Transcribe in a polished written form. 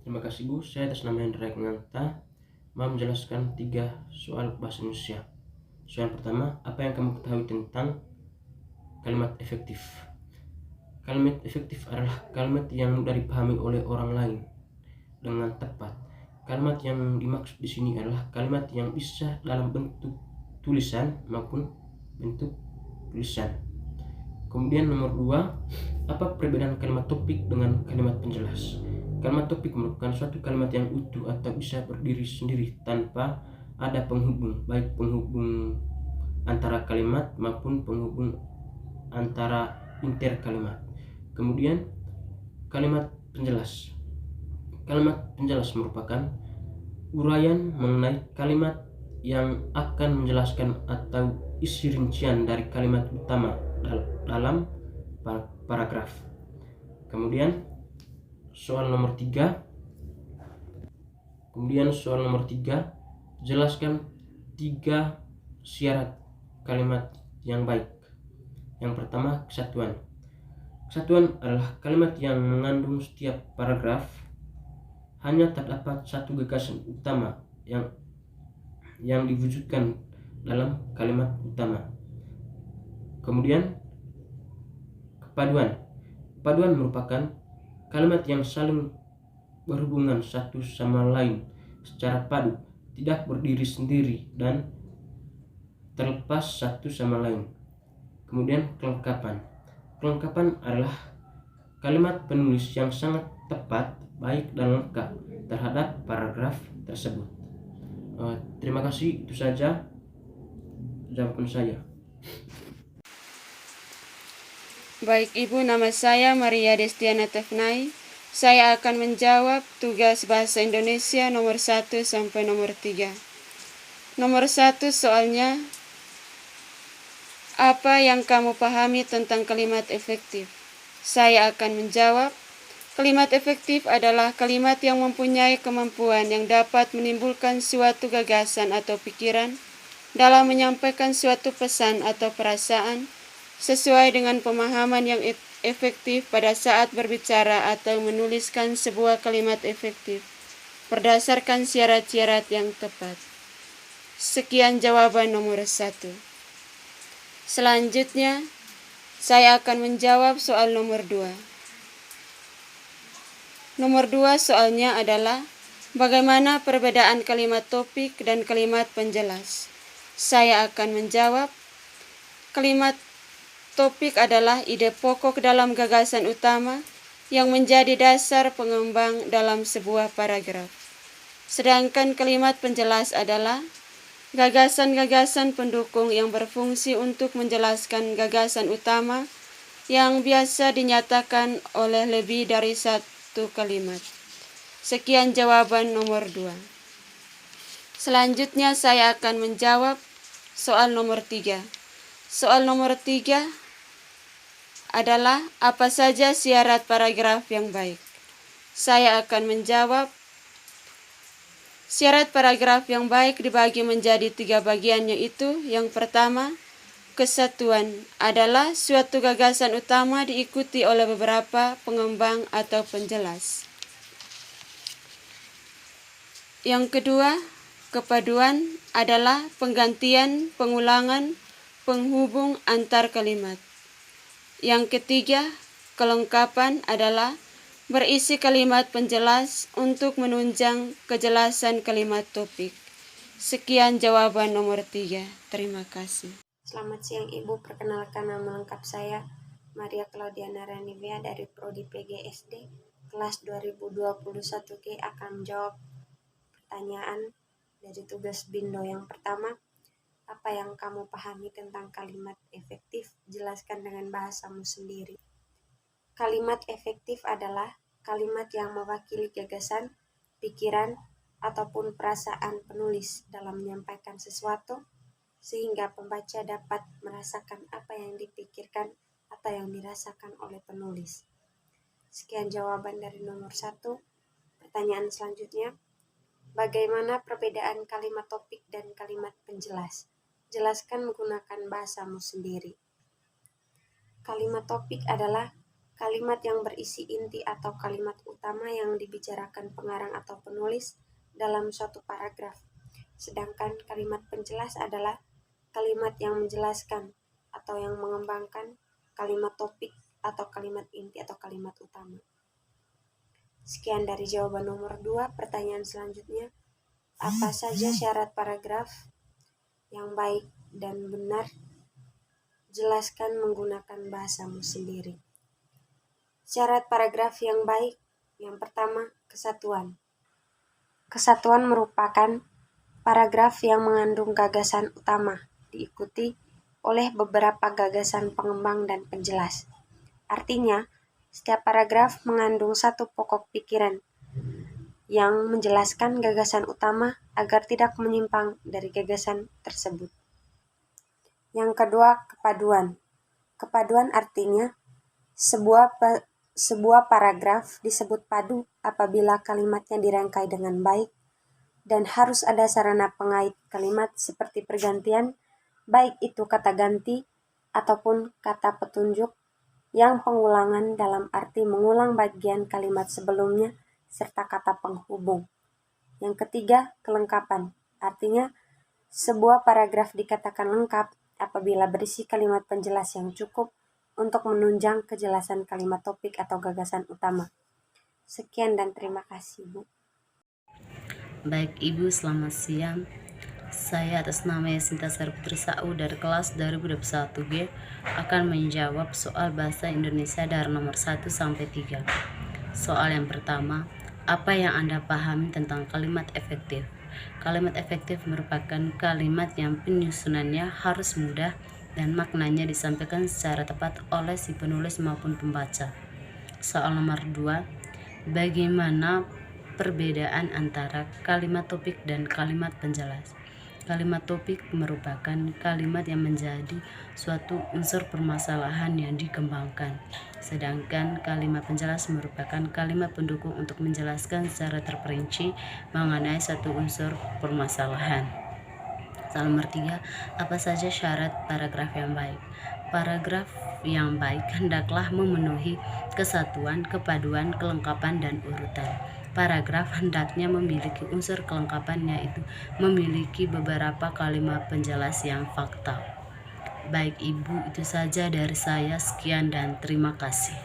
Terima kasih Bu, saya atas nama Hendra Nganta mau menjelaskan 3 soal bahasa Indonesia. Soal pertama, apa yang kamu ketahui tentang kalimat efektif? Kalimat efektif adalah kalimat yang mudah dipahami oleh orang lain dengan tepat. Kalimat yang dimaksud di sini adalah kalimat yang bisa dalam bentuk tulisan maupun bentuk tulisan. Kemudian nomor 2, apa perbedaan kalimat topik dengan kalimat penjelas? Kalimat topik merupakan suatu kalimat yang utuh atau bisa berdiri sendiri tanpa ada penghubung, baik penghubung antara kalimat maupun penghubung antara inter kalimat. Kemudian kalimat penjelas. Kalimat penjelas merupakan uraian mengenai kalimat yang akan menjelaskan atau isi rincian dari kalimat utama dalam paragraf. Kemudian soal nomor 3, jelaskan 3 syarat kalimat yang baik. Yang pertama, kesatuan. Kesatuan adalah kalimat yang mengandung setiap paragraf hanya terdapat satu gagasan utama yang diwujudkan dalam kalimat utama. Kemudian kepaduan. Kepaduan merupakan kalimat yang saling berhubungan satu sama lain secara padu, tidak berdiri sendiri dan terlepas satu sama lain. Kemudian kelengkapan. Kelengkapan adalah kalimat penulis yang sangat tepat, baik dan lengkap terhadap paragraf tersebut. Terima kasih, itu saja jawaban saya. Baik Ibu, nama saya Maria Destiana Tefnai. Saya akan menjawab tugas bahasa Indonesia nomor 1 sampai nomor 3. Nomor 1 soalnya, apa yang kamu pahami tentang kalimat efektif? Saya akan menjawab, kalimat efektif adalah kalimat yang mempunyai kemampuan yang dapat menimbulkan suatu gagasan atau pikiran dalam menyampaikan suatu pesan atau perasaan sesuai dengan pemahaman yang efektif pada saat berbicara atau menuliskan sebuah kalimat efektif berdasarkan syarat-syarat yang tepat. Sekian jawaban nomor 1. Selanjutnya, saya akan menjawab soal nomor 2. Nomor 2 soalnya adalah bagaimana perbedaan kalimat topik dan kalimat penjelas. Saya akan menjawab, kalimat topik adalah ide pokok dalam gagasan utama yang menjadi dasar pengembang dalam sebuah paragraf. Sedangkan kalimat penjelas adalah gagasan-gagasan pendukung yang berfungsi untuk menjelaskan gagasan utama yang biasa dinyatakan oleh lebih dari satu kalimat. Sekian jawaban nomor 2. Selanjutnya saya akan menjawab soal nomor 3. Soal nomor 3 adalah apa saja syarat paragraf yang baik. Saya akan menjawab, syarat paragraf yang baik dibagi menjadi 3 bagian, yaitu yang pertama, kesatuan adalah suatu gagasan utama diikuti oleh beberapa pengembang atau penjelas. Yang kedua, kepaduan adalah penggantian, pengulangan, penghubung antar kalimat. Yang ketiga, kelengkapan adalah berisi kalimat penjelas untuk menunjang kejelasan kalimat topik. Sekian jawaban nomor 3. Terima kasih. Selamat siang Ibu, perkenalkan nama lengkap saya Maria Claudiana Ranivia dari Prodi PGSD kelas 2021G akan menjawab pertanyaan dari tugas Bindo yang pertama. Apa yang kamu pahami tentang kalimat efektif? Jelaskan dengan bahasamu sendiri. Kalimat efektif adalah kalimat yang mewakili gagasan, pikiran, ataupun perasaan penulis dalam menyampaikan sesuatu, sehingga pembaca dapat merasakan apa yang dipikirkan atau yang dirasakan oleh penulis. Sekian jawaban dari nomor 1. Pertanyaan selanjutnya, bagaimana perbedaan kalimat topik dan kalimat penjelas? Jelaskan menggunakan bahasamu sendiri. Kalimat topik adalah kalimat yang berisi inti atau kalimat utama yang dibicarakan pengarang atau penulis dalam suatu paragraf. Sedangkan kalimat penjelas adalah kalimat yang menjelaskan atau yang mengembangkan kalimat topik atau kalimat inti atau kalimat utama. Sekian dari jawaban nomor 2. Pertanyaan selanjutnya, apa saja syarat paragraf yang baik dan benar? Jelaskan menggunakan bahasamu sendiri. Syarat paragraf yang baik. Yang pertama, kesatuan. Kesatuan merupakan paragraf yang mengandung gagasan utama, diikuti oleh beberapa gagasan pengembang dan penjelas. Artinya, setiap paragraf mengandung satu pokok pikiran yang menjelaskan gagasan utama agar tidak menyimpang dari gagasan tersebut. Yang kedua, kepaduan. Kepaduan artinya sebuah paragraf disebut padu apabila kalimatnya dirangkai dengan baik dan harus ada sarana pengait kalimat seperti pergantian, baik itu kata ganti ataupun kata petunjuk yang pengulangan dalam arti mengulang bagian kalimat sebelumnya serta kata penghubung. Yang ketiga, kelengkapan. Artinya, sebuah paragraf dikatakan lengkap apabila berisi kalimat penjelas yang cukup untuk menunjang kejelasan kalimat topik atau gagasan utama. Sekian dan terima kasih, Bu. Baik Ibu, selamat siang. Saya atas nama Yasinta Sari Putri Sau dari kelas 2021G akan menjawab soal bahasa Indonesia dari nomor 1 sampai 3. Soal yang pertama, apa yang Anda pahami tentang kalimat efektif? Kalimat efektif merupakan kalimat yang penyusunannya harus mudah dan maknanya disampaikan secara tepat oleh si penulis maupun pembaca. Soal nomor 2, bagaimana perbedaan antara kalimat topik dan kalimat penjelas? Kalimat topik merupakan kalimat yang menjadi suatu unsur permasalahan yang dikembangkan, sedangkan kalimat penjelas merupakan kalimat pendukung untuk menjelaskan secara terperinci mengenai satu unsur permasalahan. Soal nomor 3, apa saja syarat paragraf yang baik? Paragraf yang baik hendaklah memenuhi kesatuan, kepaduan, kelengkapan, dan urutan. Paragraf hendaknya memiliki unsur kelengkapan, yaitu memiliki beberapa kalimat penjelas yang fakta. Baik Ibu, itu saja dari saya. Sekian dan terima kasih.